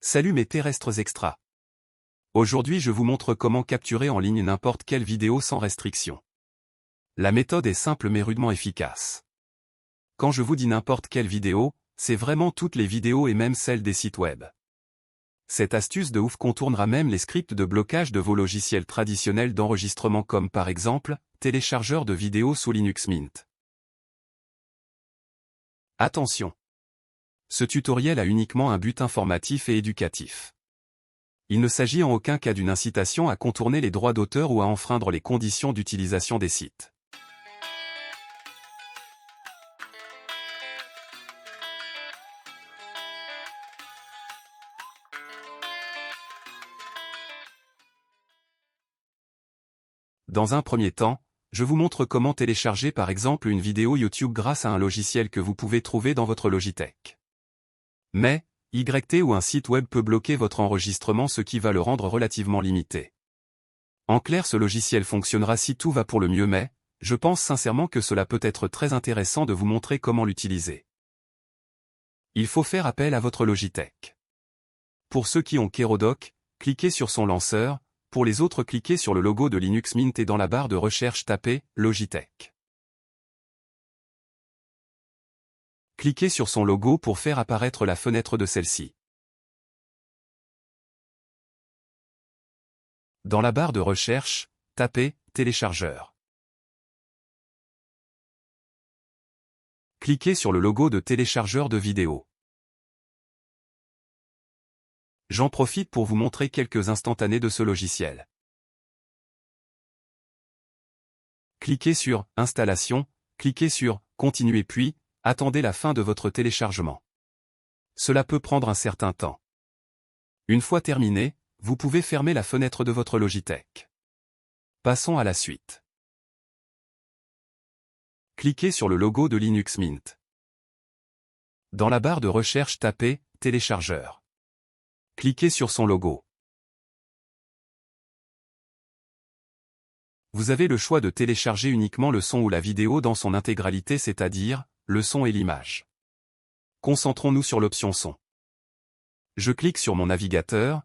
Salut mes terrestres extras. Aujourd'hui je vous montre comment capturer en ligne n'importe quelle vidéo sans restriction. La méthode est simple mais rudement efficace. Quand je vous dis n'importe quelle vidéo, c'est vraiment toutes les vidéos et même celles des sites web. Cette astuce de ouf contournera même les scripts de blocage de vos logiciels traditionnels d'enregistrement comme par exemple, téléchargeur de vidéos sous Linux Mint. Attention! Ce tutoriel a uniquement un but informatif et éducatif. Il ne s'agit en aucun cas d'une incitation à contourner les droits d'auteur ou à enfreindre les conditions d'utilisation des sites. Dans un premier temps, je vous montre comment télécharger par exemple une vidéo YouTube grâce à un logiciel que vous pouvez trouver dans votre Logitech. Mais, YT ou un site web peut bloquer votre enregistrement, ce qui va le rendre relativement limité. En clair, ce logiciel fonctionnera si tout va pour le mieux, mais je pense sincèrement que cela peut être très intéressant de vous montrer comment l'utiliser. Il faut faire appel à votre Logitech. Pour ceux qui ont Kerodoc, cliquez sur son lanceur, pour les autres cliquez sur le logo de Linux Mint et dans la barre de recherche tapez « Logitech ». Cliquez sur son logo pour faire apparaître la fenêtre de celle-ci. Dans la barre de recherche, tapez « Téléchargeur ». Cliquez sur le logo de téléchargeur de vidéo. J'en profite pour vous montrer quelques instantanés de ce logiciel. Cliquez sur « Installation », cliquez sur « Continuer » puis attendez la fin de votre téléchargement. Cela peut prendre un certain temps. Une fois terminé, vous pouvez fermer la fenêtre de votre Logitech. Passons à la suite. Cliquez sur le logo de Linux Mint. Dans la barre de recherche tapez « Téléchargeur ». Cliquez sur son logo. Vous avez le choix de télécharger uniquement le son ou la vidéo dans son intégralité, c'est-à-dire le son et l'image. Concentrons-nous sur l'option son. Je clique sur mon navigateur.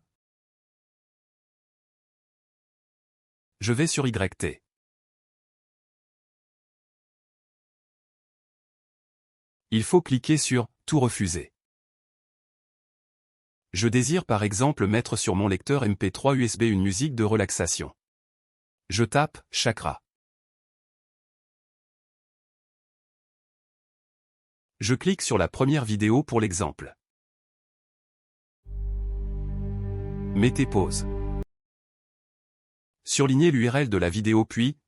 Je vais sur YT. Il faut cliquer sur « Tout refuser ». Je désire par exemple mettre sur mon lecteur MP3 USB une musique de relaxation. Je tape « Chakra ». Je clique sur la première vidéo pour l'exemple. Mettez pause. Surlignez l'URL de la vidéo puis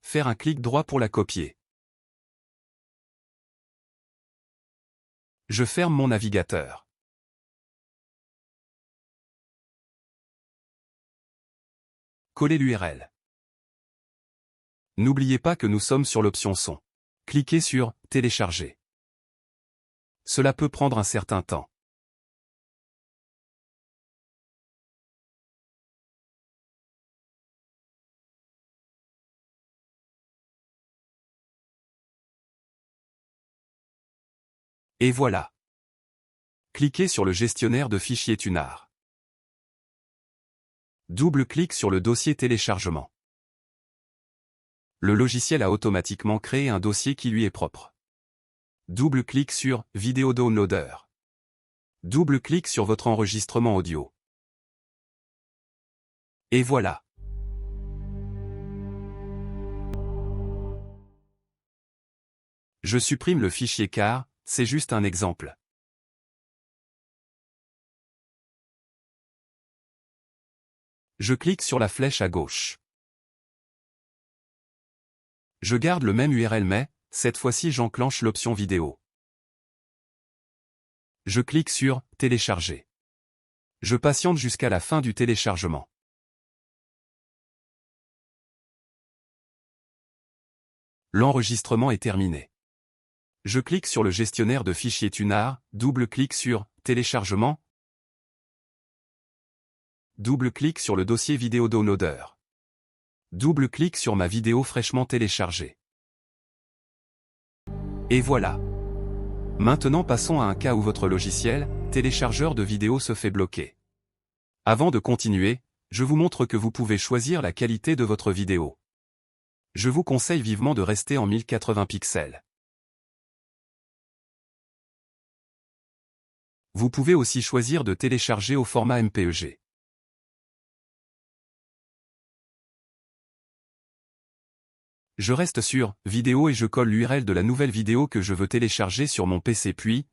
faire un clic droit pour la copier. Je ferme mon navigateur. Collez l'URL. N'oubliez pas que nous sommes sur l'option son. Cliquez sur « Télécharger ». Cela peut prendre un certain temps. Et voilà. Cliquez sur le gestionnaire de fichiers Tunar. Double-clic sur le dossier téléchargement. Le logiciel a automatiquement créé un dossier qui lui est propre. Double-clic sur « Vidéo Downloader ». Double-clic sur votre enregistrement audio. Et voilà. Je supprime le fichier car c'est juste un exemple. Je clique sur la flèche à gauche. Je garde le même URL mais, cette fois-ci j'enclenche l'option vidéo. Je clique sur « Télécharger ». Je patiente jusqu'à la fin du téléchargement. L'enregistrement est terminé. Je clique sur le gestionnaire de fichiers Tunar, double-clic sur « Téléchargement ». Double-clic sur le dossier Vidéo Downloader. Double-clic sur ma vidéo fraîchement téléchargée. Et voilà. Maintenant passons à un cas où votre logiciel, téléchargeur de vidéos se fait bloquer. Avant de continuer, je vous montre que vous pouvez choisir la qualité de votre vidéo. Je vous conseille vivement de rester en 1080 pixels. Vous pouvez aussi choisir de télécharger au format MPEG. Je reste sur « Vidéo » et je colle l'URL de la nouvelle vidéo que je veux télécharger sur mon PC puis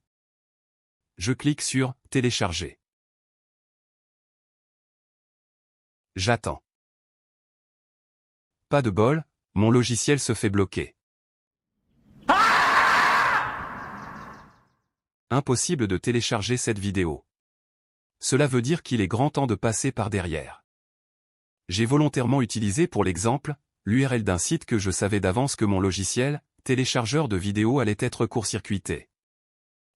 je clique sur « Télécharger ». J'attends. Pas de bol, mon logiciel se fait bloquer. Impossible de télécharger cette vidéo. Cela veut dire qu'il est grand temps de passer par derrière. J'ai volontairement utilisé pour l'exemple l'URL d'un site que je savais d'avance que mon logiciel, téléchargeur de vidéos, allait être court-circuité.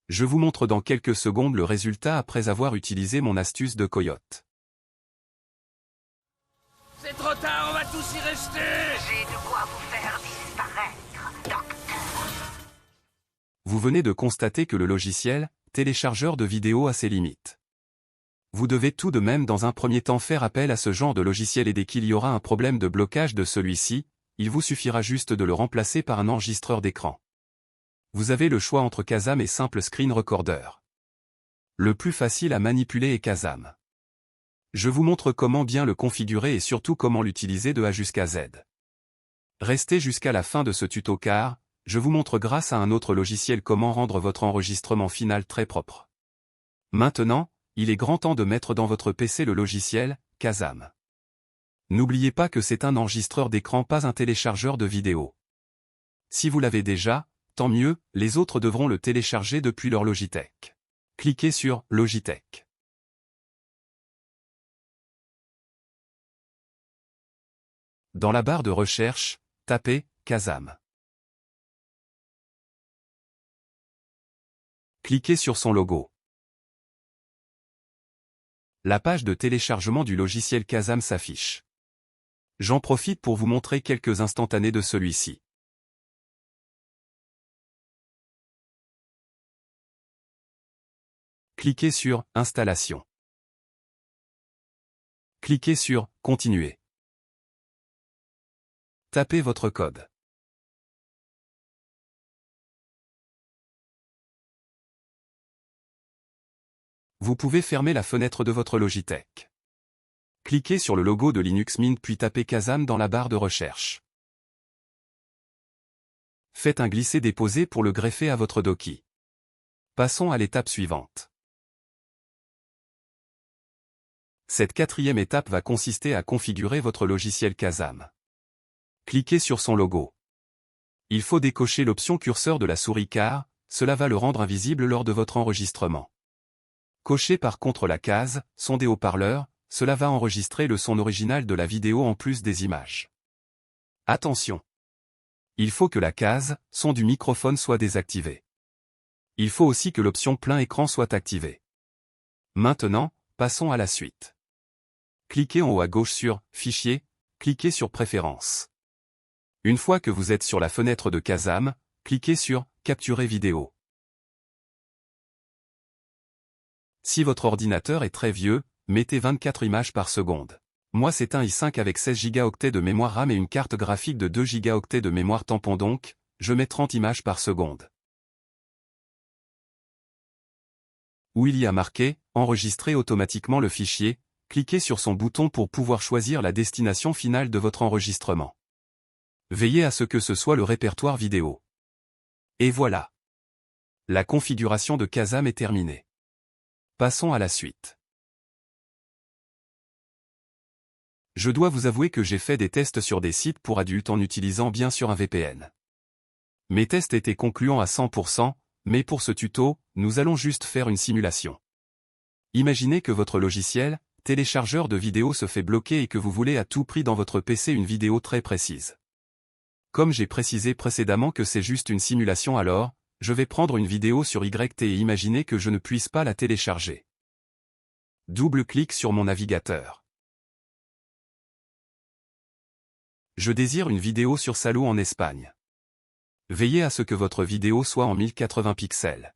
Je vous montre dans quelques secondes le résultat après avoir utilisé mon astuce de coyote. C'est trop tard, on va tous y rester. J'ai de quoi vous faire disparaître, docteur. Vous venez de constater que le logiciel, téléchargeur de vidéos, a ses limites. Vous devez tout de même dans un premier temps faire appel à ce genre de logiciel et dès qu'il y aura un problème de blocage de celui-ci, il vous suffira juste de le remplacer par un enregistreur d'écran. Vous avez le choix entre Kazam et simple Screen Recorder. Le plus facile à manipuler est Kazam. Je vous montre comment bien le configurer et surtout comment l'utiliser de A jusqu'à Z. Restez jusqu'à la fin de ce tuto car je vous montre grâce à un autre logiciel comment rendre votre enregistrement final très propre. Maintenant, il est grand temps de mettre dans votre PC le logiciel Kazam. N'oubliez pas que c'est un enregistreur d'écran, pas un téléchargeur de vidéo. Si vous l'avez déjà, tant mieux, les autres devront le télécharger depuis leur Logitech. Cliquez sur Logitech. Dans la barre de recherche, tapez Kazam. Cliquez sur son logo. La page de téléchargement du logiciel Kazam s'affiche. J'en profite pour vous montrer quelques instantanés de celui-ci. Cliquez sur Installation. Cliquez sur Continuer. Tapez votre code. Vous pouvez fermer la fenêtre de votre Logitech. Cliquez sur le logo de Linux Mint puis tapez Kazam dans la barre de recherche. Faites un glisser-déposer pour le greffer à votre Docky. Passons à l'étape suivante. Cette quatrième étape va consister à configurer votre logiciel Kazam. Cliquez sur son logo. Il faut décocher l'option curseur de la souris car cela va le rendre invisible lors de votre enregistrement. Cochez par contre la case « Son des haut-parleurs », cela va enregistrer le son original de la vidéo en plus des images. Attention! Il faut que la case « Son du microphone » soit désactivée. Il faut aussi que l'option plein écran soit activée. Maintenant, passons à la suite. Cliquez en haut à gauche sur « Fichier », cliquez sur « Préférences ». Une fois que vous êtes sur la fenêtre de Kazam, cliquez sur « Capturer vidéo ». Si votre ordinateur est très vieux, mettez 24 images par seconde. Moi c'est un i5 avec 16 Go de mémoire RAM et une carte graphique de 2 Go de mémoire tampon donc, je mets 30 images par seconde. Où il y a marqué « Enregistrer automatiquement le fichier », cliquez sur son bouton pour pouvoir choisir la destination finale de votre enregistrement. Veillez à ce que ce soit le répertoire vidéo. Et voilà. La configuration de Kazam est terminée. Passons à la suite. Je dois vous avouer que j'ai fait des tests sur des sites pour adultes en utilisant bien sûr un VPN. Mes tests étaient concluants à 100%, mais pour ce tuto, nous allons juste faire une simulation. Imaginez que votre logiciel, téléchargeur de vidéos se fait bloquer et que vous voulez à tout prix dans votre PC une vidéo très précise. Comme j'ai précisé précédemment que c'est juste une simulation alors, je vais prendre une vidéo sur YT et imaginer que je ne puisse pas la télécharger. Double-clic sur mon navigateur. Je désire une vidéo sur Salou en Espagne. Veillez à ce que votre vidéo soit en 1080 pixels.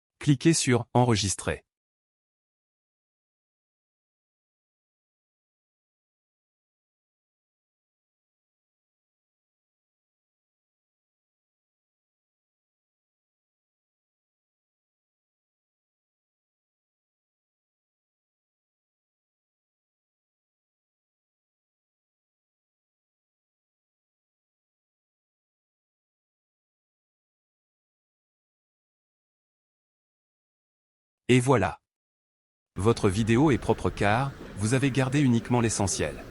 Cliquez sur « Enregistrer ». Et voilà. Votre vidéo est propre car vous avez gardé uniquement l'essentiel.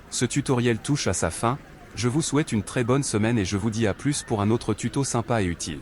Ce tutoriel touche à sa fin, je vous souhaite une très bonne semaine et je vous dis à plus pour un autre tuto sympa et utile.